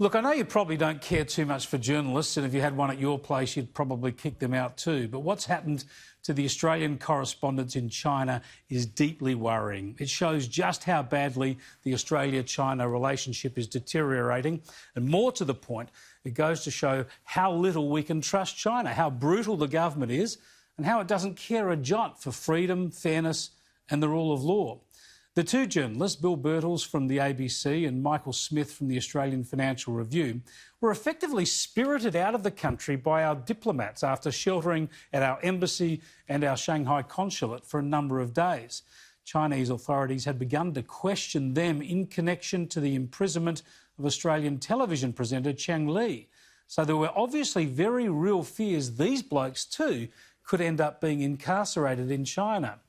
Look, I know you probably don't care too much for journalists, and if you had one at your place, you'd probably kick them out too. But what's happened to the Australian correspondents in China is deeply worrying. It shows just how badly the Australia-China relationship is deteriorating. And more to the point, it goes to show how little we can trust China, how brutal the government is, and how it doesn't care a jot for freedom, fairness and the rule of law. The two journalists, Bill Birtles from the ABC and Michael Smith from the Australian Financial Review, were effectively spirited out of the country by our diplomats after sheltering at our embassy and our Shanghai consulate for a number of days. Chinese authorities had begun to question them in connection to the imprisonment of Australian television presenter Cheng Lei. So there were obviously very real fears these blokes too could end up being incarcerated in China.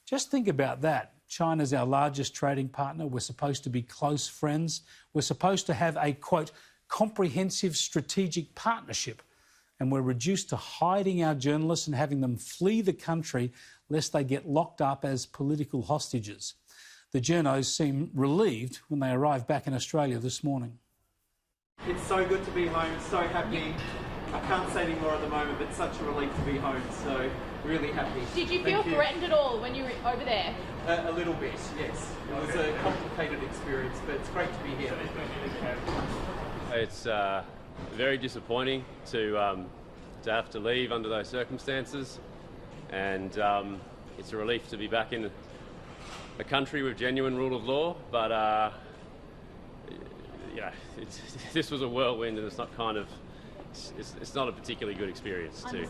Just think about that. China's our largest trading partner. We're supposed to be close friends. We're supposed to have a, quote, comprehensive strategic partnership. And we're reduced to hiding our journalists and having them flee the country lest they get locked up as political hostages. The journos seem relieved when they arrived back in Australia this morning. It's so good to be home, so happy. I can't say any more at the moment, but such a relief to be home, so really happy. Did you feel threatened at all when you were over there? A little bit, yes. It was a complicated experience, but it's great to be here. It's very disappointing to have to leave under those circumstances, and it's a relief to be back in a country with genuine rule of law, but this was a whirlwind, and it's not a particularly good experience too.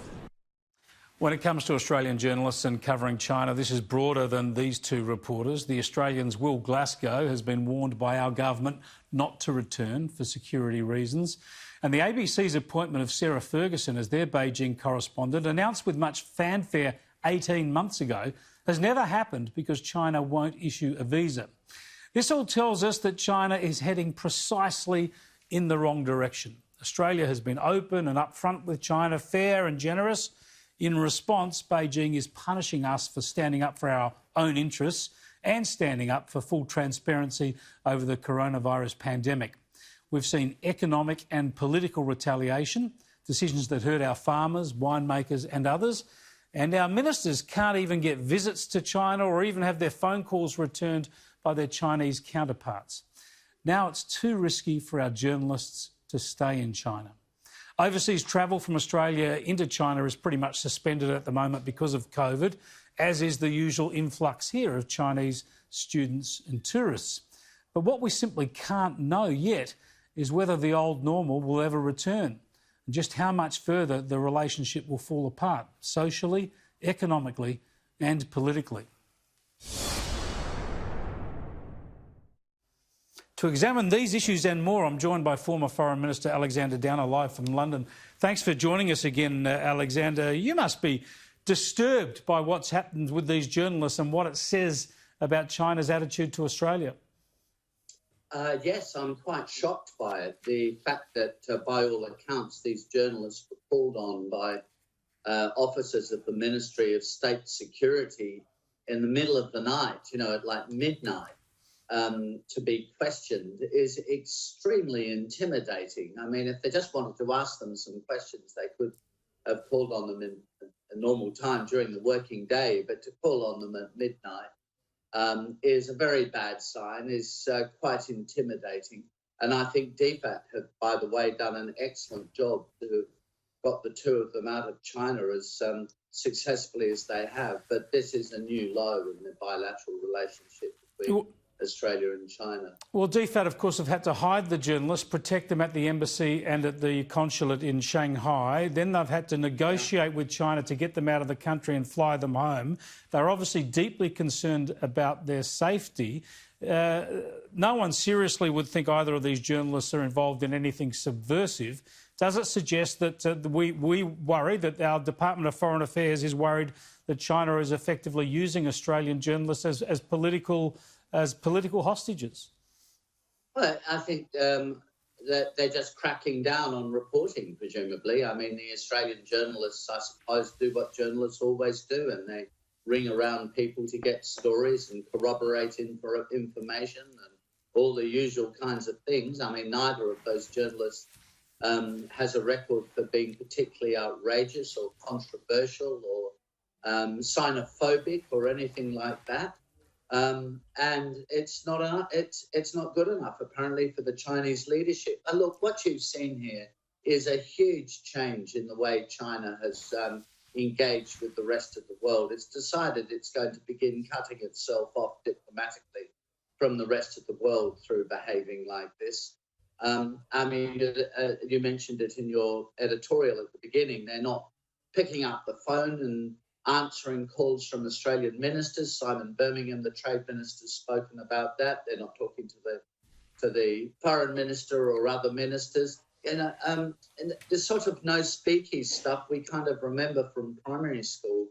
When it comes to Australian journalists and covering China, this is broader than these two reporters. The Australian's Will Glasgow has been warned by our government not to return for security reasons. And the ABC's appointment of Sarah Ferguson as their Beijing correspondent, announced with much fanfare 18 months ago, has never happened because China won't issue a visa. This all tells us that China is heading precisely in the wrong direction. Australia has been open and upfront with China, fair and generous. In response, Beijing is punishing us for standing up for our own interests and standing up for full transparency over the coronavirus pandemic. We've seen economic and political retaliation, decisions that hurt our farmers, winemakers and others, and our ministers can't even get visits to China or even have their phone calls returned by their Chinese counterparts. Now it's too risky for our journalists to stay in China. Overseas travel from Australia into China is pretty much suspended at the moment because of COVID, as is the usual influx here of Chinese students and tourists. But what we simply can't know yet is whether the old normal will ever return and just how much further the relationship will fall apart, socially, economically and politically. To examine these issues and more, I'm joined by former Foreign Minister Alexander Downer, live from London. Thanks for joining us again, Alexander. You must be disturbed by what's happened with these journalists and what it says about China's attitude to Australia. Yes, I'm quite shocked by it. The fact that, by all accounts, these journalists were called on by officers of the Ministry of State Security in the middle of the night, at like midnight. To be questioned is extremely intimidating. I mean, if they just wanted to ask them some questions, they could have called on them in a normal time during the working day, but to call on them at midnight is a very bad sign, is quite intimidating. And I think DFAT have, by the way, done an excellent job to have got the two of them out of China as successfully as they have. But this is a new low in the bilateral relationship between Australia and China. Well, DFAT, of course, have had to hide the journalists, protect them at the embassy and at the consulate in Shanghai. Then they've had to negotiate with China to get them out of the country and fly them home. They're obviously deeply concerned about their safety. No one seriously would think either of these journalists are involved in anything subversive. Does it suggest that we worry that our Department of Foreign Affairs is worried that China is effectively using Australian journalists as political hostages? Well, I think that they're just cracking down on reporting, presumably. I mean, the Australian journalists, I suppose, do what journalists always do, and they ring around people to get stories and corroborate information all the usual kinds of things. I mean, neither of those journalists has a record for being particularly outrageous or controversial or xenophobic or anything like that. And it's not enough. It's not good enough, apparently, for the Chinese leadership. And look, what you've seen here is a huge change in the way China has engaged with the rest of the world. It's decided it's going to begin cutting itself off diplomatically from the rest of the world through behaving like this. I mean, you mentioned it in your editorial at the beginning. They're not picking up the phone and answering calls from Australian ministers. Simon Birmingham, the trade minister, has spoken about that. They're not talking to the foreign minister or other ministers. And the sort of no speaky stuff we kind of remember from primary school,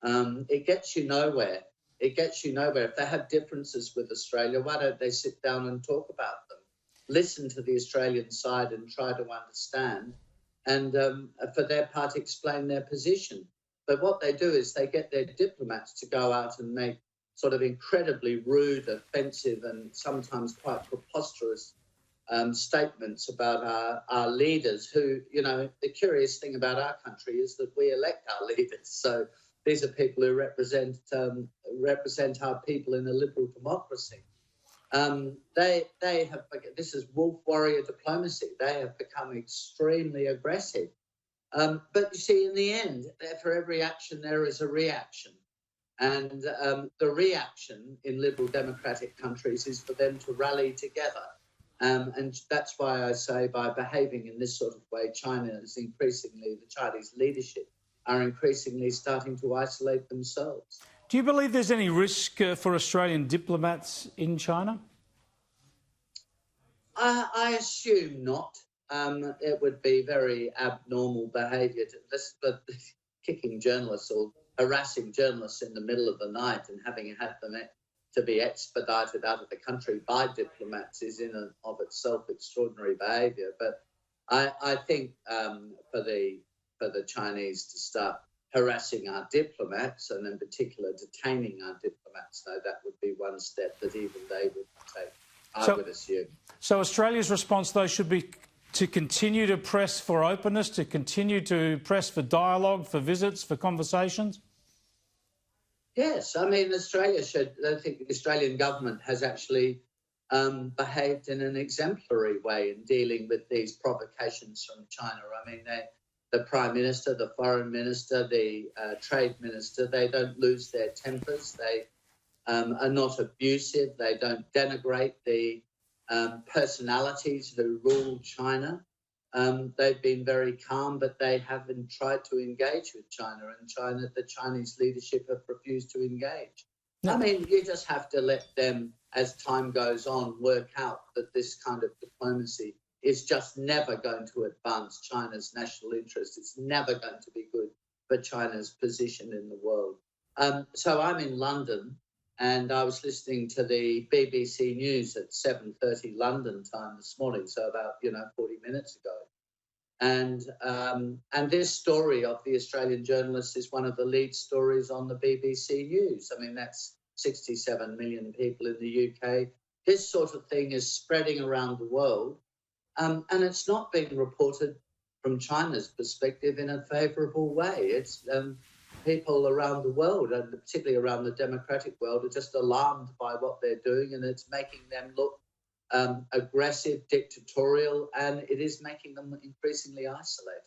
it gets you nowhere. It gets you nowhere. If they have differences with Australia, why don't they sit down and talk about them? Listen to the Australian side and try to understand, and for their part, explain their position. But what they do is they get their diplomats to go out and make sort of incredibly rude, offensive, and sometimes quite preposterous statements about our leaders who, you know, the curious thing about our country is that we elect our leaders. So these are people who represent our people in a liberal democracy. They have, this is wolf warrior diplomacy. They have become extremely aggressive. But you see, in the end, for every action, there is a reaction. And the reaction in liberal democratic countries is for them to rally together. And that's why I say by behaving in this sort of way, China is increasingly, the Chinese leadership are increasingly starting to isolate themselves. Do you believe there's any risk for Australian diplomats in China? I assume not. It would be very abnormal behaviour but kicking journalists or harassing journalists in the middle of the night and having had them to be expedited out of the country by diplomats is in and of itself extraordinary behaviour. But I think for the Chinese to start harassing our diplomats and in particular detaining our diplomats, though, that would be one step that even they would take, I would assume. So Australia's response, though, should be to continue to press for openness, to continue to press for dialogue, for visits, for conversations? Yes, I mean, Australia should. I think the Australian government has actually behaved in an exemplary way in dealing with these provocations from China. I mean, the Prime Minister, the Foreign Minister, the Trade Minister, they don't lose their tempers. They are not abusive. They don't denigrate the personalities who rule China. They've been very calm, but they haven't tried to engage with China, and the Chinese leadership have refused to engage. No. I mean, you just have to let them, as time goes on, work out that this kind of diplomacy is just never going to advance China's national interest. It's never going to be good for China's position in the world. So I'm in London, and I was listening to the BBC News at 7:30 London time this morning, so about 40 minutes ago. And this story of the Australian journalist is one of the lead stories on the BBC News. I mean, that's 67 million people in the UK. This sort of thing is spreading around the world, and it's not being reported from China's perspective in a favourable way. It's people around the world, and particularly around the democratic world, are just alarmed by what they're doing, and it's making them look aggressive, dictatorial, and it is making them increasingly isolated.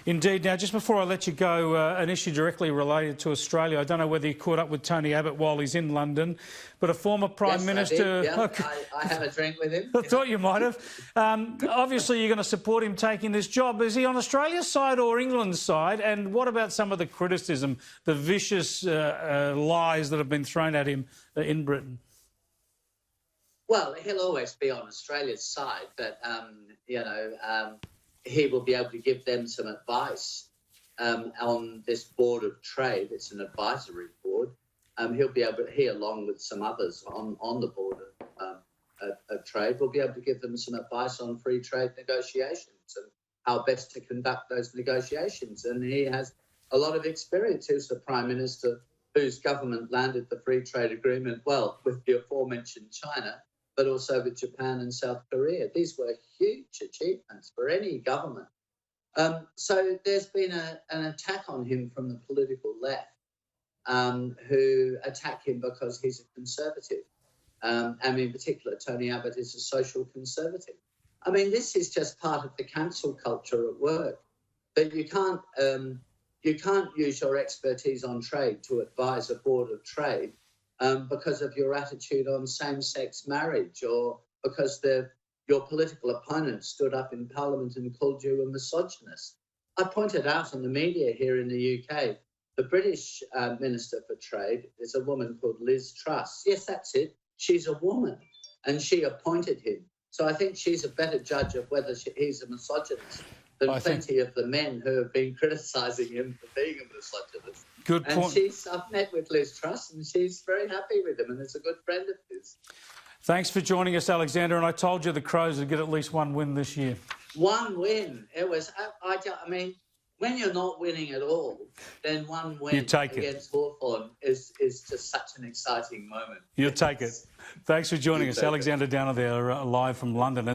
Indeed. Now, just before I let you go, an issue directly related to Australia. I don't know whether you caught up with Tony Abbott while he's in London, but a former Prime Minister... I did, yeah. I had a drink with him. I thought you might have. Obviously, you're going to support him taking this job. Is he on Australia's side or England's side? And what about some of the criticism, the vicious lies that have been thrown at him in Britain? Well, he'll always be on Australia's side, but, he will be able to give them some advice on this board of trade. It's an advisory board. He, along with some others on the board of trade, will be able to give them some advice on free trade negotiations and how best to conduct those negotiations. And he has a lot of experience. He was the Prime Minister whose government landed the free trade agreement, well, with the aforementioned China, but also with Japan and South Korea. These were huge achievements for any government. So there's been an attack on him from the political left, who attack him because he's a conservative. And in particular, Tony Abbott is a social conservative. I mean, this is just part of the cancel culture at work. But you can't use your expertise on trade to advise a board of trade because of your attitude on same-sex marriage, or because your political opponent stood up in Parliament and called you a misogynist. I pointed out in the media here in the UK, the British Minister for Trade is a woman called Liz Truss. Yes, that's it. She's a woman, and she appointed him. So I think she's a better judge of whether he's a misogynist than plenty of the men who have been criticising him for being a misogynist. Good point. And I've met with Liz Truss, and she's very happy with him, and is a good friend of his. Thanks for joining us, Alexander. And I told you the Crows would get at least one win this year. One win. It was. I mean, when you're not winning at all, then one win against Hawthorn is just such an exciting moment. You'll take it. Thanks for joining us, Alexander Downer there, live from London.